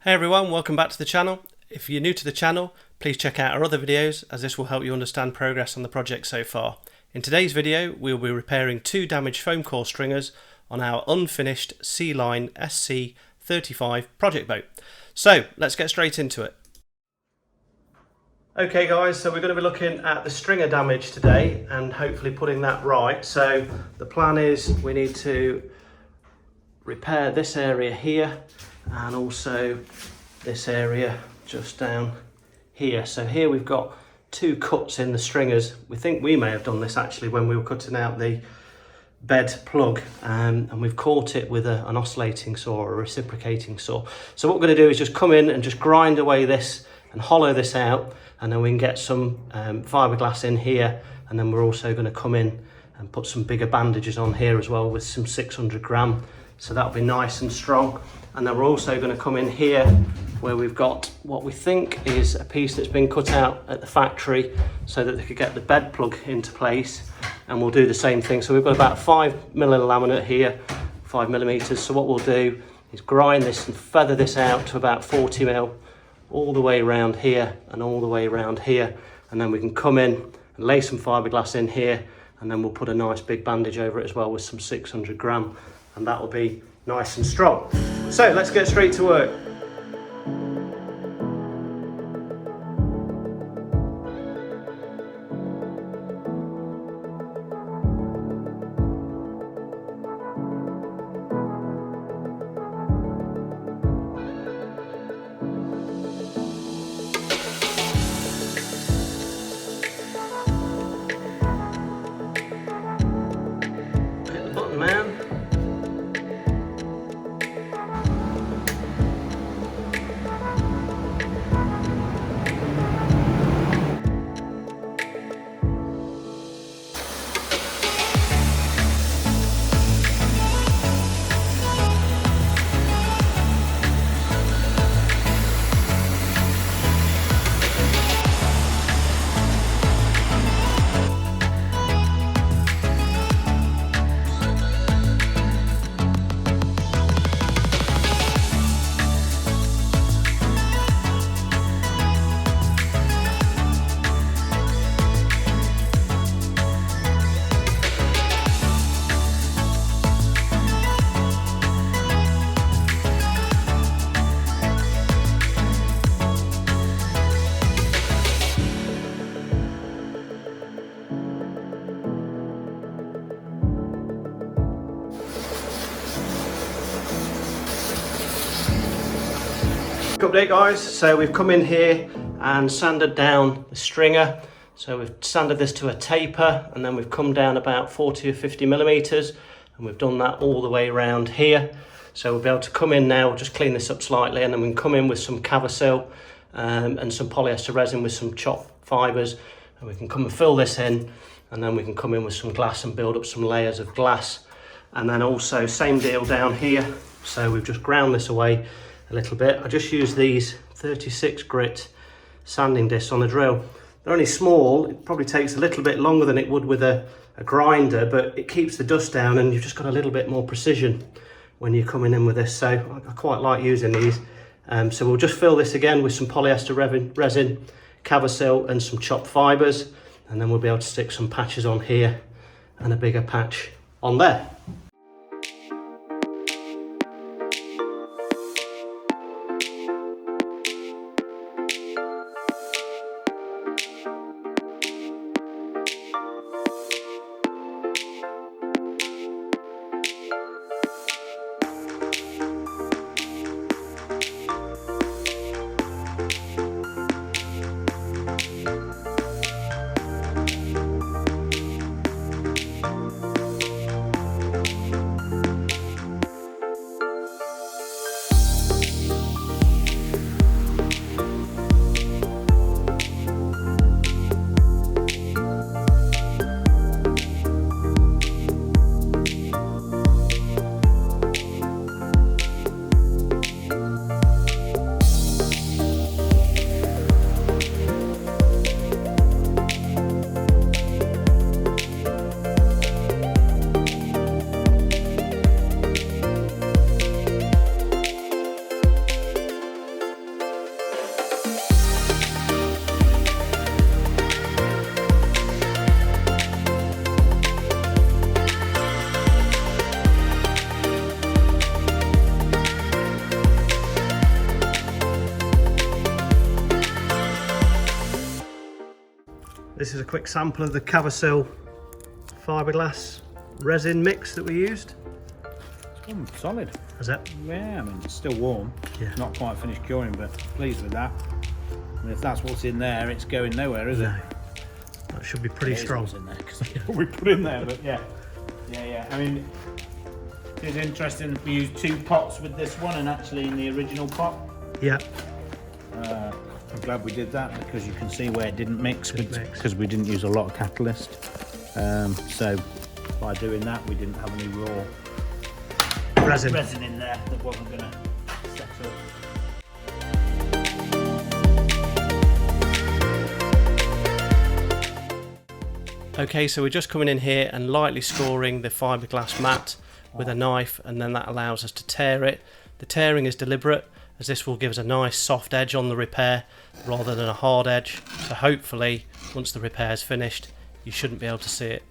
Hey everyone, welcome back to the channel. If you're new to the channel, please check out our other videos as this will help you understand progress on the project so far. In today's video, we'll be repairing two damaged foam core stringers on our unfinished Sea-Line SC35 project boat. So let's get straight into it. Okay guys, so we're going to be looking at the stringer damage today and hopefully putting that right. So the plan is we need to repair this area here and also this area just down here. So here we've got two cuts in the stringers. We think we may have done this actually when we were cutting out the bed plug, and we've caught it with an oscillating saw or a reciprocating saw. So what we're going to do is just come in and just grind away this and hollow this out, and then we can get some fiberglass in here, and then we're also going to come in and put some bigger bandages on here as well with some 600 gram, so that'll be nice and strong. And then we're also going to come in here where we've got what we think is a piece that's been cut out at the factory so that they could get the bed plug into place, and we'll do the same thing. So we've got about 5 mil laminate here, 5 millimeters. So what we'll do is grind this and feather this out to about 40 mil all the way around here and all the way around here, and then we can come in and lay some fiberglass in here, and then we'll put a nice big bandage over it as well with some 600 gram, and that will be nice and strong. So let's get straight to work. Hit the button, man. Update guys, so we've come in here and sanded down the stringer. So we've sanded this to a taper, and then we've come down about 40 or 50 millimeters, and we've done that all the way around here. So we'll be able to come in now, just clean this up slightly, and then we can come in with some Cavasil and some polyester resin with some chopped fibers, and we can come and fill this in, and then we can come in with some glass and build up some layers of glass. And then also same deal down here. So we've just ground this away a little bit. I just use these 36 grit sanding discs on the drill. They're only small. It probably takes a little bit longer than it would with a grinder, but it keeps the dust down, and you've just got a little bit more precision when you're coming in with this. So I quite like using these. So we'll just fill this again with some polyester resin, Cavasil and some chopped fibers, and then we'll be able to stick some patches on here and a bigger patch on there. quick sample of the Cavasil fiberglass resin mix that we used. Solid. Is it? Yeah, I mean it's still warm. Yeah. Not quite finished curing, but pleased with that. And if that's what's in there, it's going nowhere, is it? That should be pretty strong. What's in there, 'cause that's what we put in there, but yeah. I mean, it's interesting. We used 2 pots with this one, and actually in the original pot. Yeah. I'm glad we did that because you can see where it didn't mix because we didn't use a lot of catalyst. So by doing that, we didn't have any raw resin in there that wasn't going to set up. Okay, so we're just coming in here and lightly scoring the fiberglass mat with a knife, and then that allows us to tear it. The tearing is deliberate, as this will give us a nice soft edge on the repair rather than a hard edge. So hopefully, once the repair is finished, you shouldn't be able to see it.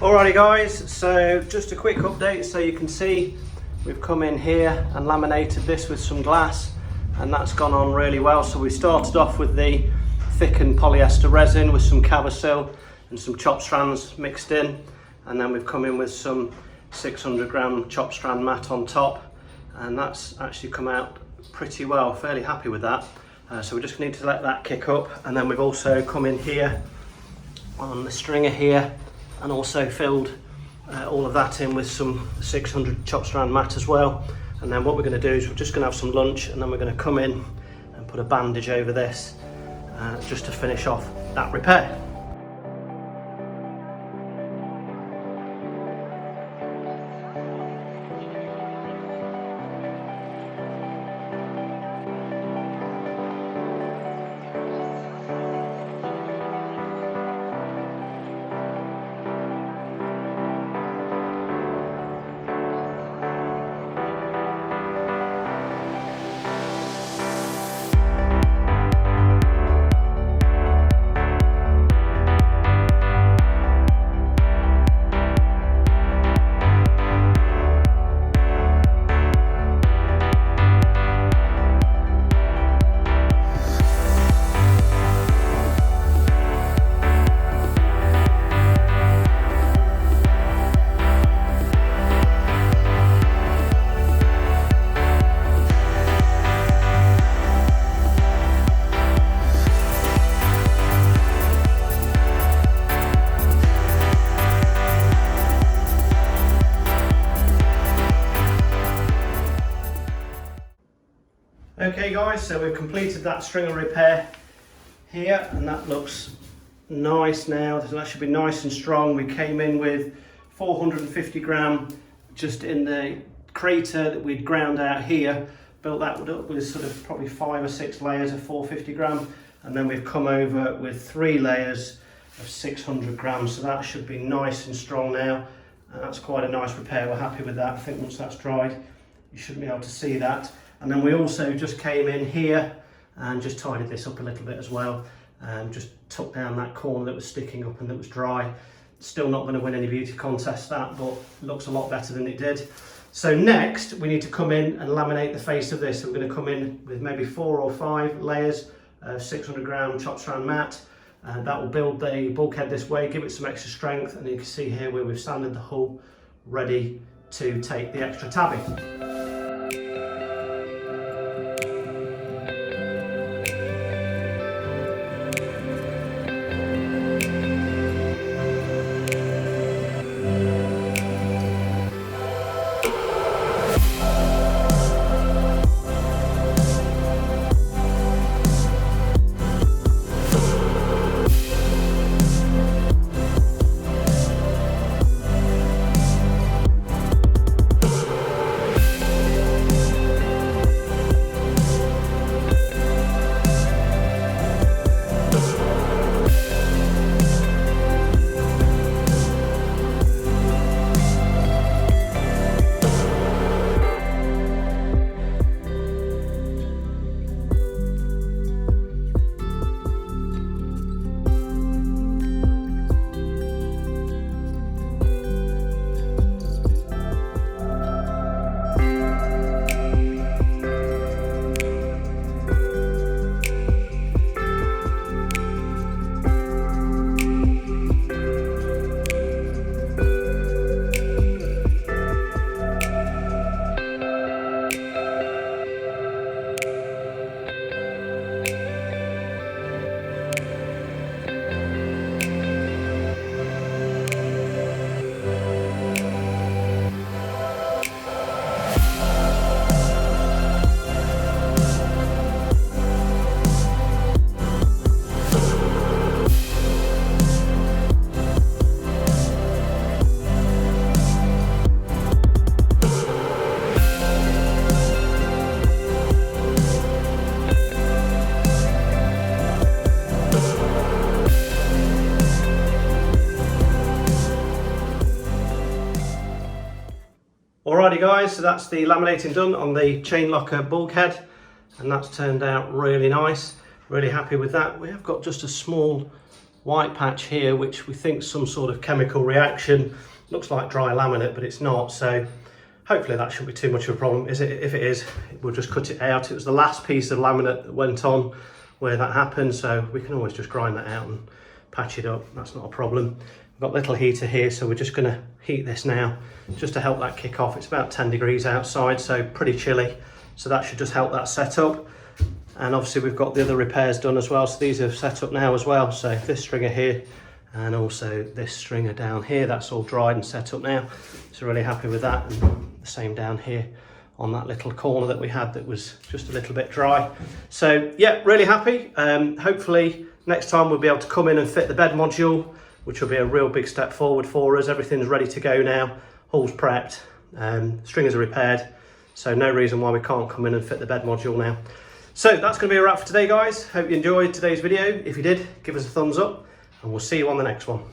Alrighty guys, so just a quick update so you can see we've come in here and laminated this with some glass, and that's gone on really well. So we started off with the thickened polyester resin with some Cavasil and some chopped strands mixed in, and then we've come in with some 600 gram chopped strand mat on top, and that's actually come out pretty well. Fairly happy with that. So we just need to let that kick up, and then we've also come in here on the stringer here and also filled all of that in with some 600 chopped strand mat as well. And then what we're going to do is we're just going to have some lunch, and then we're going to come in and put a bandage over this just to finish off that repair. Okay guys, so we've completed that stringer repair here, and that looks nice now. That should be nice and strong. We came in with 450 gram just in the crater that we'd ground out here, built that up with sort of probably 5 or 6 layers of 450 gram, and then we've come over with 3 layers of 600 grams, so that should be nice and strong now. And that's quite a nice repair. We're happy with that. I think once that's dried, you shouldn't be able to see that. And then we also just came in here and just tidied this up a little bit as well. Just took down that corner that was sticking up and that was dry. Still not going to win any beauty contest that, but looks a lot better than it did. So next we need to come in and laminate the face of this. So we're going to come in with maybe 4 or 5 layers of 600 gram chopped strand mat. That will build the bulkhead this way, give it some extra strength, and you can see here where we've sanded the hull ready to take the extra tabbing. Alrighty guys, so that's the laminating done on the chain locker bulkhead, and that's turned out really nice. Really happy with that. We have got just a small white patch here which we think some sort of chemical reaction. Looks like dry laminate, but it's not, so hopefully that shouldn't be too much of a problem. If it is, we'll just cut it out. It was the last piece of laminate that went on where that happened, so we can always just grind that out and patch it up. That's not a problem. We've got a little heater here, so we're just going to heat this now just to help that kick off. It's about 10 degrees outside, so pretty chilly, so that should just help that set up. And obviously we've got the other repairs done as well, so these are set up now as well. So this stringer here and also this stringer down here, that's all dried and set up now, so really happy with that. And the same down here on that little corner that we had that was just a little bit dry. So yeah, really happy. Hopefully next time we'll be able to come in and fit the bed module, which will be a real big step forward for us. Everything's ready to go now, hull's prepped, stringers are repaired, so no reason why we can't come in and fit the bed module now. So that's going to be a wrap for today guys. Hope you enjoyed today's video. If you did, give us a thumbs up and we'll see you on the next one.